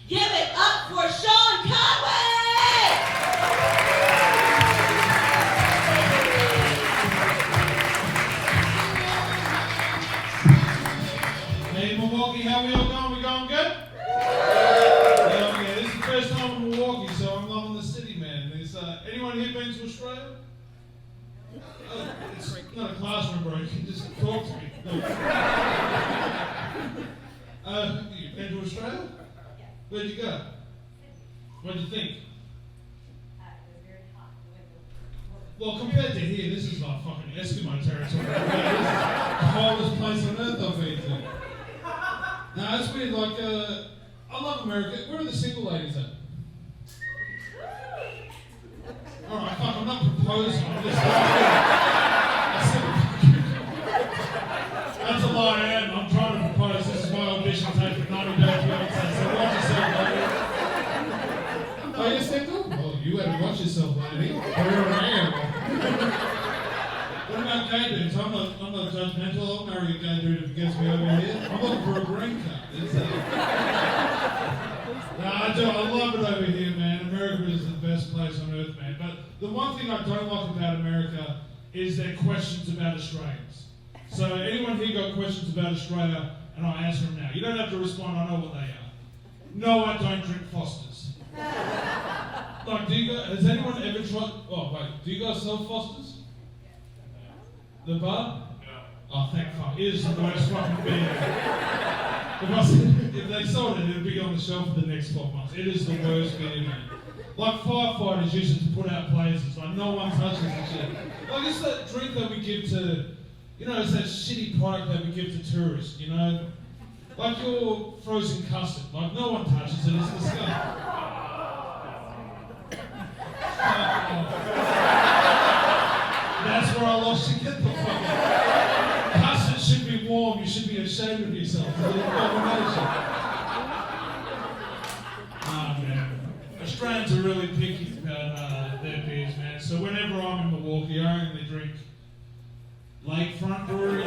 Give it up for Sean Conway! Hey Milwaukee, how we all going? We going good? Yeah, this is the first time in Milwaukee, so I'm loving the city, man. There's, anyone here been to Australia? It's not a classroom, bro. You can just talk to me. You been to Australia? Where'd you go? What'd you think? It was very hot. Well, compared to here, this is like fucking Eskimo territory. This is the coldest place on earth I've been to. No, it's weird. Like, I love America. Where are the single ladies at? Alright, fuck, I'm not proposing. I'm just That's a lie I am. I'm trying to propose. This is my audition tape for 90 Day Fiancé. So watch yourself, lady. Oh, you're single? Well, you better watch yourself, lady. What about gay dudes? I'm not judgmental. I'll marry a gay dude if he gets me over here. I'm looking for a green card. I love it over here, man. America is the best place on earth, man. But the one thing I don't like about America is their questions about Australians. So anyone here got questions about Australia, and I'll answer them now. You don't have to respond, I know what they are. No, I don't drink Fosters. Like, has anyone ever tried, do you guys sell Fosters? The bar? Yeah. Oh, thank fuck. It is the worst fucking beer. If they sold it, it would be on the shelf for the next 12 months. It is the worst beer, man. Like firefighters use it to put out blazes. Like no one touches the shit. Like it's that drink that we give to, it's that shitty product that we give to tourists, Like your frozen custard. Like no one touches it, it's disgusting. That's where I lost you. Get the fuck out. Custard should be warm, you should be ashamed of yourself. It's a little combination. Man. Australians are really picky about their beers, man. So whenever I'm in Milwaukee, I only drink Lakefront Brewery.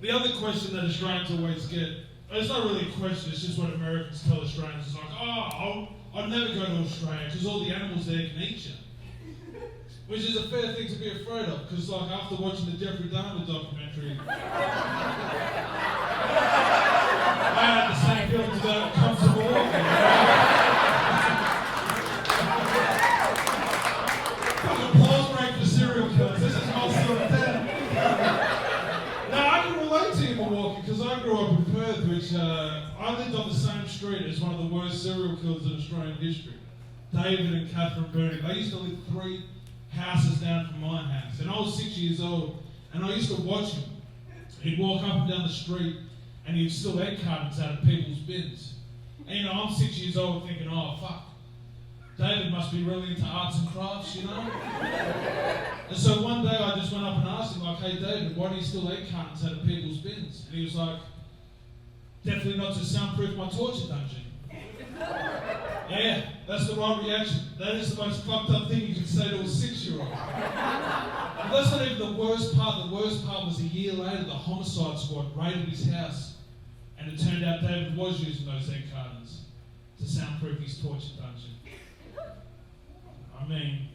The other question that Australians always get, it's not really a question, it's just what Americans tell Australians. It's like, I'd never go to Australia because all the animals there can eat you. Which is a fair thing to be afraid of, because like after watching the Jeffrey Dahmer documentary, I had the same feelings about come to Milwaukee. Fucking applause break for serial killers. This is my sort of town. Now I can relate to you, Milwaukee, because I grew up in Perth, which I lived on the same street as one of the worst serial killers in Australian history. David and Catherine Burning. They used to live 3 houses down from my house. And I was 6 years old, and I used to watch him. He'd walk up and down the street, and he'd steal egg cartons out of people's bins. And I'm 6 years old thinking, oh fuck, David must be really into arts and crafts, And so one day I just went up and asked him, like, hey David, why do you steal egg cartons out of people's bins? And he was like, definitely not to soundproof my torture dungeon. Yeah, that's the right reaction. That is the most fucked up thing you can say to a 6-year-old. But that's not even the worst part. The worst part was a year later, the homicide squad raided his house, and it turned out David was using those egg cartons to soundproof his torture dungeon. I mean,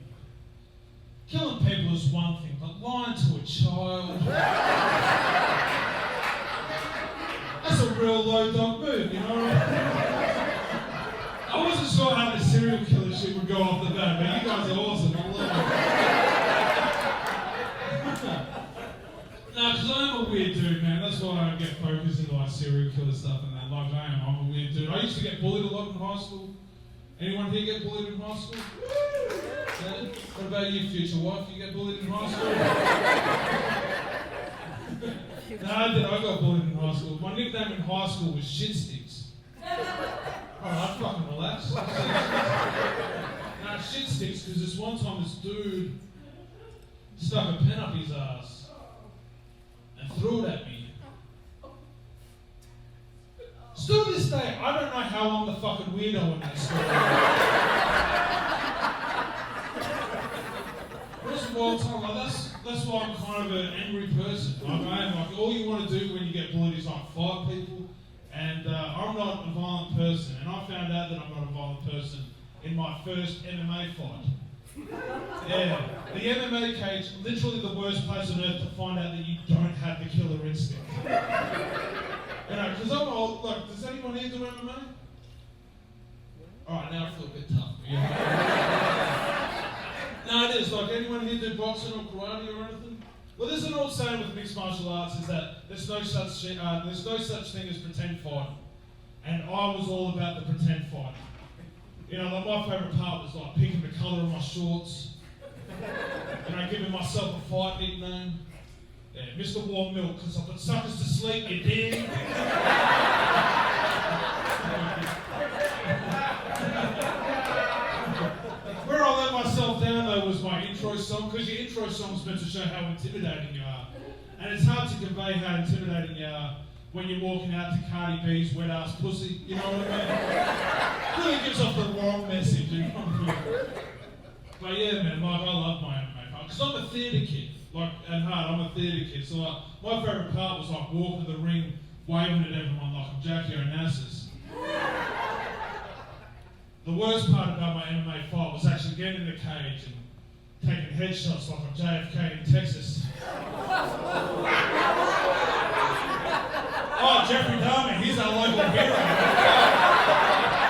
killing people is one thing, but lying to a child, that's a real low dog move, I wasn't sure how the serial killer shit would go off the bat, but you guys are awesome. I love it. No, because I'm a weird dude, man. That's why I don't get focused into like serial killer stuff and that. Like I'm a weird dude. I used to get bullied a lot in high school. Anyone here get bullied in high school? Yeah? What about you, future wife? You get bullied in high school? No, I did. I got bullied in high school. My nickname in high school was Shit Sticks. Alright, fucking relax. Nah, Shit Sticks, because this one time this dude stuck a pen up his ass and threw it at me. Still to this day, I don't know how I'm the fucking weirdo in that story. It was wild time. Like that's why I'm kind of an angry person. Like I am. Like all you want to do when you get bullied is like fight people. And I'm not a violent person. And I found out that I'm not a violent person in my first MMA fight. Yeah, the MMA cage, literally the worst place on earth to find out that you don't have the killer instinct. You know, because I'm old. Like, does anyone here do MMA? All right, now I feel a bit tough. Yeah. No, it is. Like, anyone here do boxing or karate or anything? Well, there's an old saying with mixed martial arts is that there's no such thing as pretend fighting, and I was all about the pretend fighting. You know, like my favourite part was like picking the colour of my shorts, you know, giving myself a fight nickname. Yeah, Mr. Warm Milk, because I put suckers to sleep, you dig? Where I let myself down though was my intro song, because your intro song is meant to show how intimidating you are. And it's hard to convey how intimidating you are when you're walking out to Cardi B's wet ass pussy, you know what I mean? It really gives off the wrong message, you know what I mean? But yeah, man, like, I love my MMA part, because I'm a theatre kid, like, at heart, I'm a theatre kid, so like, my favourite part was like walking to the ring, waving at everyone like I'm Jackie Onassis. The worst part about my MMA fight was actually getting in the cage and taking headshots like I'm JFK in Texas. Oh, Jeffrey Dahmer, he's our local hero.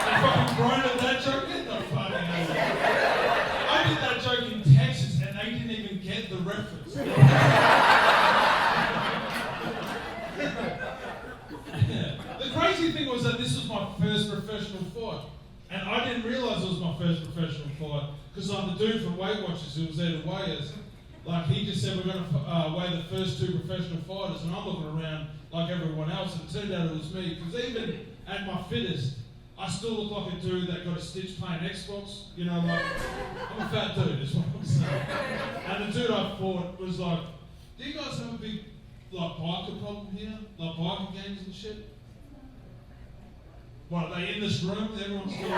You fucking grown at that joke? Get the fuck out of here. I did that joke in Texas and they didn't even get the reference. The crazy thing was that this was my first professional fight. And I didn't realise it was my first professional fight because like the dude from Weight Watchers who was there to weigh us, like he just said we're going to weigh the first two professional fighters, and I'm looking around like everyone else, and it turned out it was me, because even at my fittest, I still look like a dude that got a stitch playing Xbox, you know, like, I'm a fat dude, is what I'm saying. And the dude I fought was like, do you guys have a big, like, biker problem here? Like, biker gangs and shit? What, are they in this room? Everyone's going,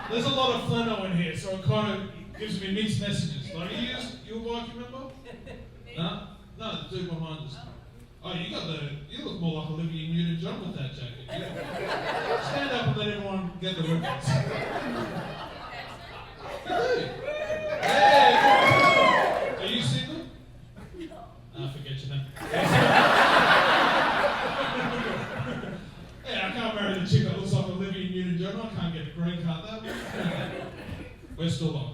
there's a lot of flannel in here, so it kind of gives me mixed messages. Like, are you a biker member? No? No, the dude behind us. Oh, you look more like Olivia Newton-John with that jacket. Yeah. Stand up and let everyone get the reference. You do? Hey! Are you single? No. Forget you then. Yeah, I can't marry the chick that looks like Olivia Newton-John. I can't get a green card that way. We're still on.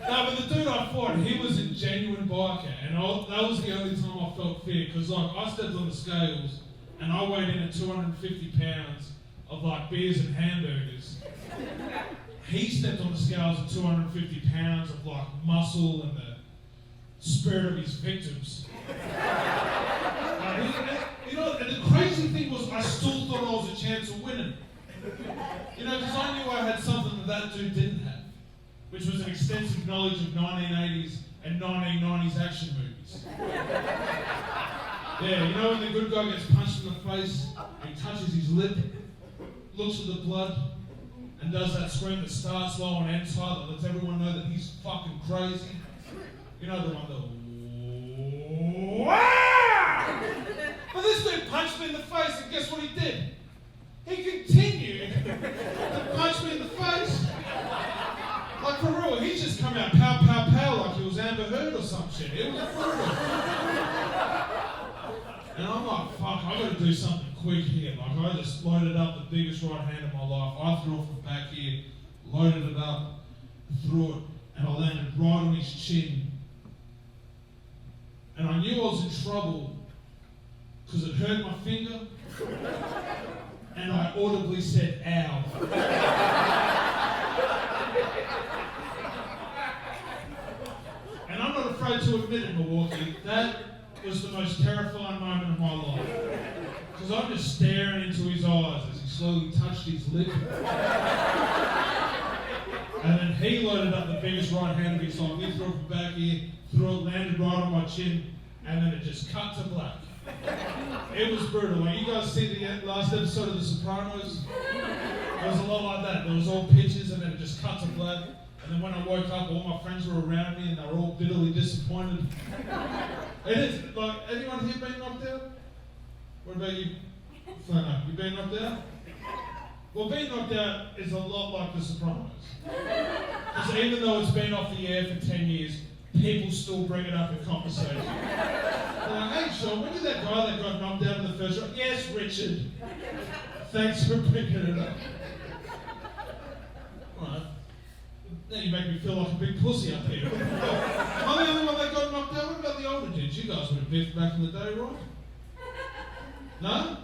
No, but the dude I fought, he was a genuine biker, and that was the only time I felt fear, because like I stepped on the scales and I weighed in at 250 pounds of like beers and hamburgers. He stepped on the scales at 250 pounds of like muscle and the spirit of his victims. You know, and the crazy thing was I still thought I was a chance of winning. You know, because I knew I had something that dude didn't have, which was an extensive knowledge of 1980s and 1990s action movies. Yeah, you know when the good guy gets punched in the face, and he touches his lip, looks at the blood, and does that scream that starts low and ends high that lets everyone know that he's fucking crazy? You know the one that... Wow! But this dude punched me in the face, and guess what he did? He continued to punch me in the face. Like for real, he just come out pow, pow, pow like he was Amber Heard or some shit. It was brutal. And I'm like, fuck, I gotta do something quick here. Like I just loaded up the biggest right hand of my life. I threw it from back here, loaded it up, threw it, and I landed right on his chin. And I knew I was in trouble because it hurt my finger. And I audibly said, ow. And I'm not afraid to admit it, Milwaukee, that was the most terrifying moment of my life. Because I'm just staring into his eyes as he slowly touched his lip. And then he loaded up the biggest right hand of his life. He threw it from back here, threw it, landed right on my chin, and then it just cut to black. It was brutal. Like, you guys see the last episode of The Sopranos? It was a lot like that. There was all pictures and then it just cut to black. And then when I woke up, all my friends were around me and they were all bitterly disappointed. It is, like, anyone here been knocked out? What about you? No, you been knocked out? Well, being knocked out is a lot like The Sopranos. Because even though it's been off the air for 10 years, people still bring it up in conversation. They're like, hey Sean, when you that guy that got knocked out in the first round? Yes, Richard. Thanks for bringing it up. Alright. Now you make me feel like a big pussy up here. I'm the only one that got knocked out. What about the older dudes? You guys would have biffed back in the day, right? No?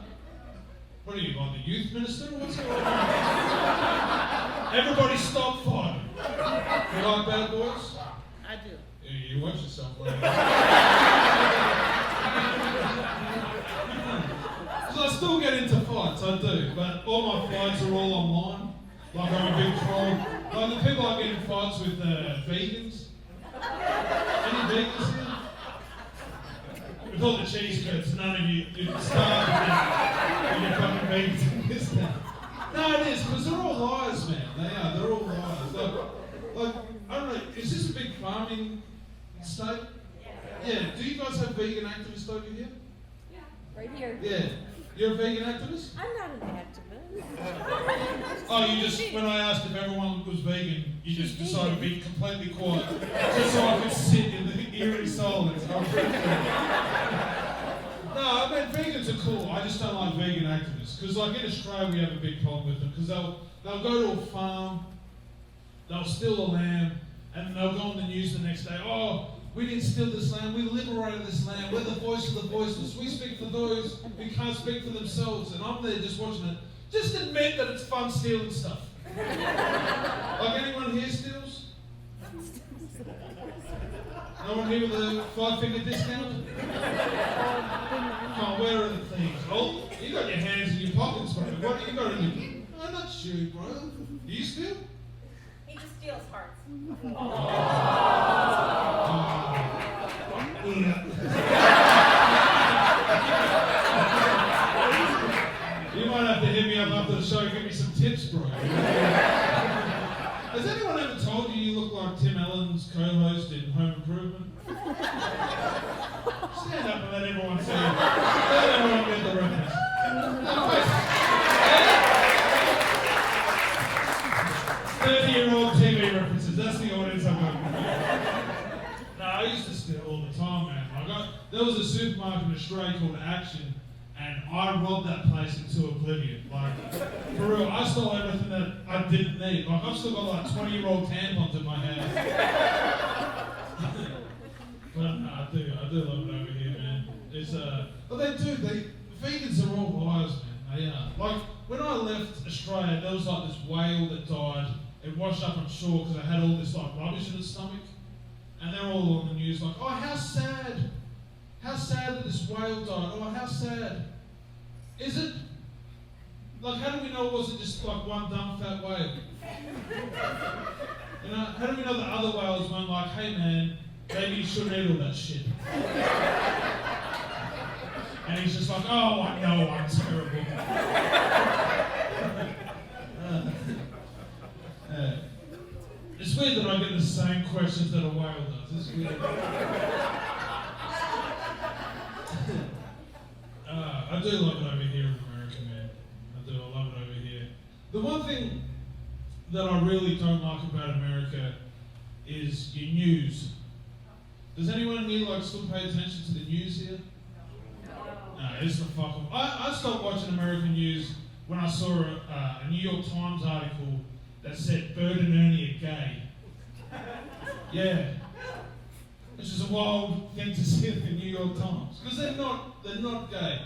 What are you, like the youth minister? What's going on? Everybody stop fighting. You like bad boys? I do. Yeah, you watch yourself later. So I still get into fights, I do, but all my fights are all online. Like I'm a big troll. Like the people I get in fights with vegans. Any vegans here? With all the cheese curds, none of you starve and you're fucking vegans and this now. No, it is, because they're all liars, man. They are, they're all liars. Like, I don't know, is this a big farming state? Yeah. Do you guys have vegan activists over here? Yeah, right here. Yeah. You're a vegan activist? I'm not an activist. Oh, you just, when I asked if everyone was vegan, you just decided to be completely quiet. Just so I could sit in the eerie silence. No, I mean, vegans are cool. I just don't like vegan activists. Because like in Australia, we have a big problem with them. Because they'll go to a farm, they'll steal a lamb, and they'll go on the news the next day. Oh, we didn't steal this land, we liberated this land, we're the voice of the voiceless, we speak for those who can't speak for themselves. And I'm there just watching it. Just admit that it's fun stealing stuff. Like anyone here steals? No one here with a 5-finger discount? Oh, where are the things? Oh, you got your hands in your pockets, bro. What do you got in your... I'm not sure, bro. Do you steal? He just steals hearts. You might have to hit me up after the show and give me some tips, bro. Has anyone ever told you you look like Tim Allen's co-host in Home Improvement? Stand up and let everyone see you. Let everyone get the reference. 30-year-old TV references. That's the audience I've got. No, I used to steal all the time, man. There was a supermarket in Australia called Action, and I robbed that place into oblivion. Like, for real, I stole everything that I didn't need. Like, I've still got like 20-year-old tampons in my house. But no, I do love it over here, man. It's but vegans are all liars, man. They are. Like, when I left Australia, there was like this whale that died. It washed up on shore because it had all this like rubbish in its stomach. And they're all on the news like, oh, how sad. How sad that this whale died. Oh, how sad. Is it? Like, how do we know it wasn't just like one dumb fat whale? You know, how do we know the other whales weren't like, hey man, maybe you shouldn't eat all that shit? And he's just like, oh, I know I'm terrible. It's weird that I get the same questions that a whale does. It's weird. I do love it over here in America, man. I do. I love it over here. The one thing that I really don't like about America is your news. Does anyone here like still pay attention to the news here? No, it's the fuck up. I stopped watching American news when I saw a New York Times article that said Bert and Ernie are gay. Yeah. Which is a wild thing to see in the New York Times. Because they're not gay.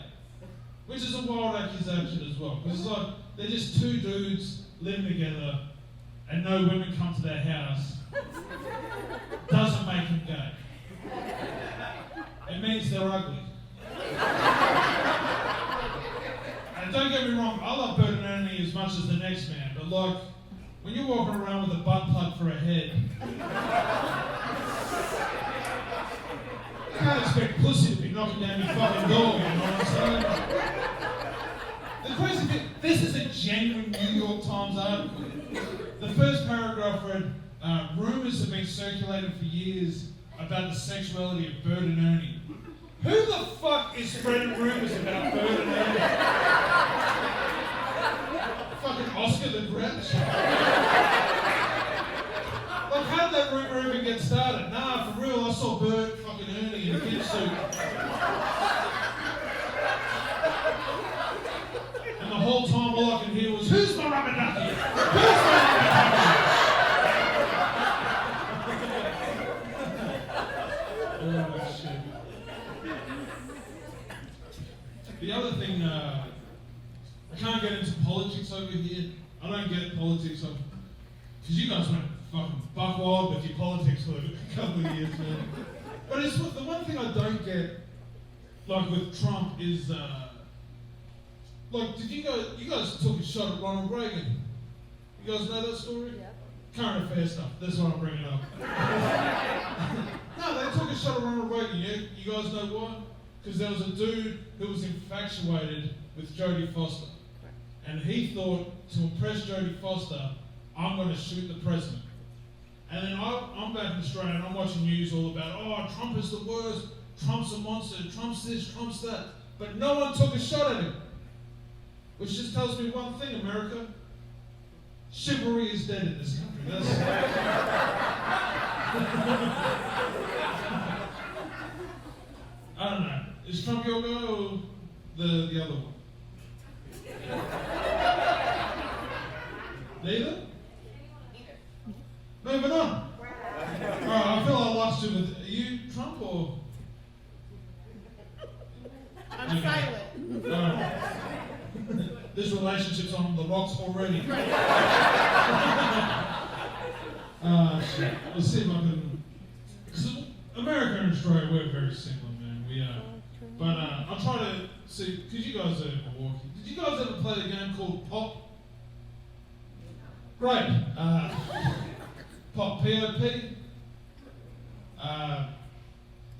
Which is a wild accusation as well. Because it's like, they're just two dudes living together and no women come to their house. Doesn't make them gay. It means they're ugly. And don't get me wrong, I love Bert and Ernie as much as the next man, but like, when you're walking around with a butt plug for a head, you can't expect pussy to be knocking down your fucking door, you know what I'm saying? The crazy thing, this is a genuine New York Times girlfriend, rumors have been circulated for years about the sexuality of Bird and Ernie. Who the fuck is spreading rumors about Bird and Ernie? Fucking Oscar the Grouch? Like, how did that rumor even get started? Nah, for real, I saw Bird fucking Ernie in a kid suit. And the whole time all I could hear was, who's my rubber ducky? Who's my rubber ducky? Oh, shit. The other thing, I can't get into politics over here. I don't get politics because you guys went fucking buck wild with your politics for a couple of years, man. But it's the one thing I don't get, like with Trump, is like, did you guys took a shot at Ronald Reagan? You guys know that story? Yep. Current affair stuff. That's what I'm bringing up. No, they took a shot at Ronald Reagan. You guys know why? Because there was a dude who was infatuated with Jodie Foster. And he thought, to impress Jodie Foster, I'm going to shoot the president. And then I'm back in Australia and I'm watching news all about, oh, Trump is the worst, Trump's a monster, Trump's this, Trump's that. But no one took a shot at him. Which just tells me one thing, America. Chivalry is dead in this country. I don't know. Is Trump your guy or the other one? Neither? Moving on. Alright, I feel I lost you with, are you Trump or? I'm silent. Alright. This relationship's on the rocks already. Shit. We'll see if I can. Because America and Australia, we're very similar, man. We are. But I'll try to see, because you guys are in Milwaukee. Did you guys ever play the game called Pop? Great. Pop, P-O-P.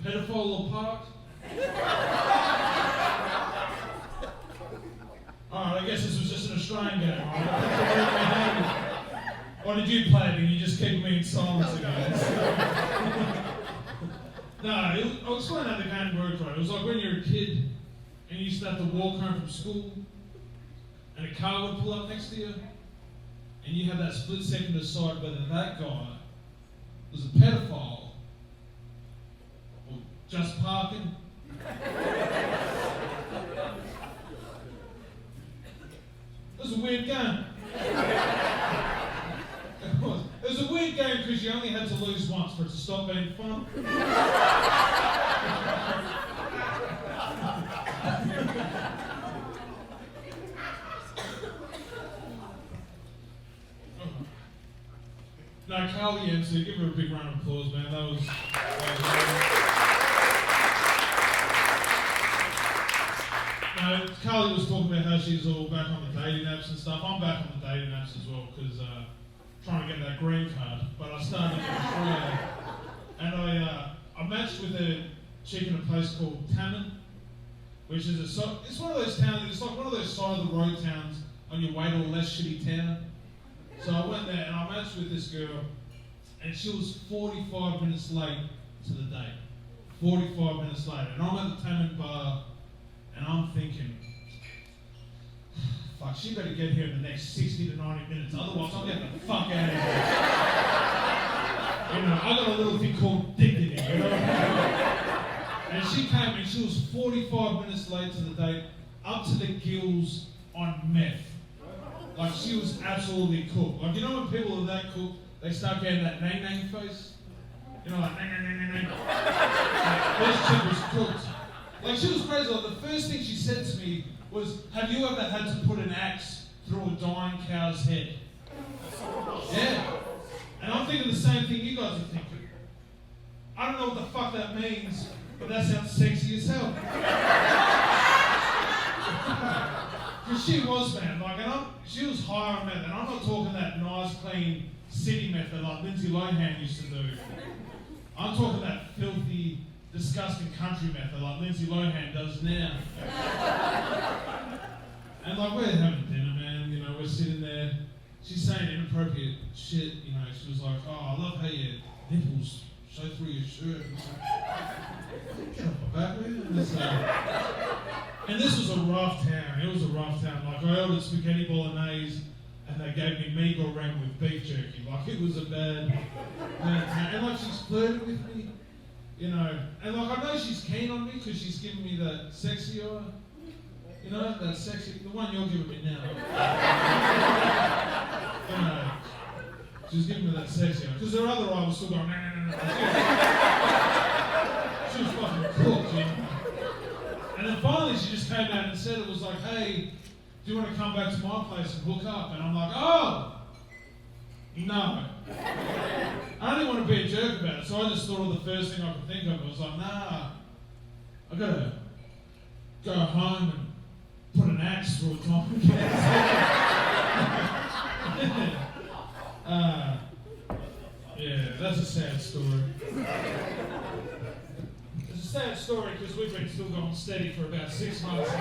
Pedophile Park. Alright, I guess this was just an Australian game, alright? Or did you play it and you just keep me in silence again? No, I'll explain how the game worked, right? It was like when you're a kid and you used to have to walk home from school and a car would pull up next to you and you had that split second to decide whether that guy was a pedophile or just parking. It was a weird game. It was a weird game because you only had to lose once for it to stop being fun. No, Carly MC, give her a big round of applause, man. That was No, Carly was talking about how she's all back on the dating apps and stuff. I'm back on the dating apps as well because trying to get that green card. But I started in Australia and I matched with a chick in a place called Tammin, which is it's one of those towns. It's like one of those side of the road towns on your way to a less shitty town. So I went there and I matched with this girl, and she was 45 minutes late to the date. 45 minutes late, and I'm at the Tammin bar. And I'm thinking, fuck, she better get here in the next 60 to 90 minutes, otherwise I'm getting the fuck out of here. You know, I got a little thing called dignity, you know? And she came and she was 45 minutes late to the date, up to the gills on meth. Like, she was absolutely cooked. Like, you know when people are that cooked, they start getting that nang-nang face? You know, like, nang-nang-nang-nang-nang. Like, this chick was cooked. Like, she was crazy. Like, the first thing she said to me was, have you ever had to put an axe through a dying cow's head? Yeah. And I'm thinking the same thing you guys are thinking. I don't know what the fuck that means, but that sounds sexy as hell. Because she was, man. Like, she was high on meth, and I'm not talking that nice, clean city method like Lindsay Lohan used to do. I'm talking that filthy, disgusting country method like Lindsay Lohan does now. And like, we're having dinner, man, you know, we're sitting there, she's saying inappropriate shit, you know. She was like, oh, I love how your nipples show through your shirt. Get off my back, man. And this was a rough town. It was a rough town. Like, I ordered spaghetti bolognese, and they gave me meat goreng with beef jerky. Like, it was a bad town. And, like, she's flirting with me, you know. And, like, I know she's keen on me because she's giving me that sexy eye. You know, that sexy, the one you're giving me now. You know, she's giving me that sexy eye. Because her other eye was still going, no. She was fucking cooked, you know. And then finally she just came out and said, it was like, hey, do you want to come back to my place and hook up? And I'm like, oh, no. I didn't want to be a jerk about it, so I just thought of the first thing I could think of. I was like, nah, I gotta go home and put an axe through a top. Yeah, that's a sad story. It's a sad story because we've been still going steady for about 6 months now.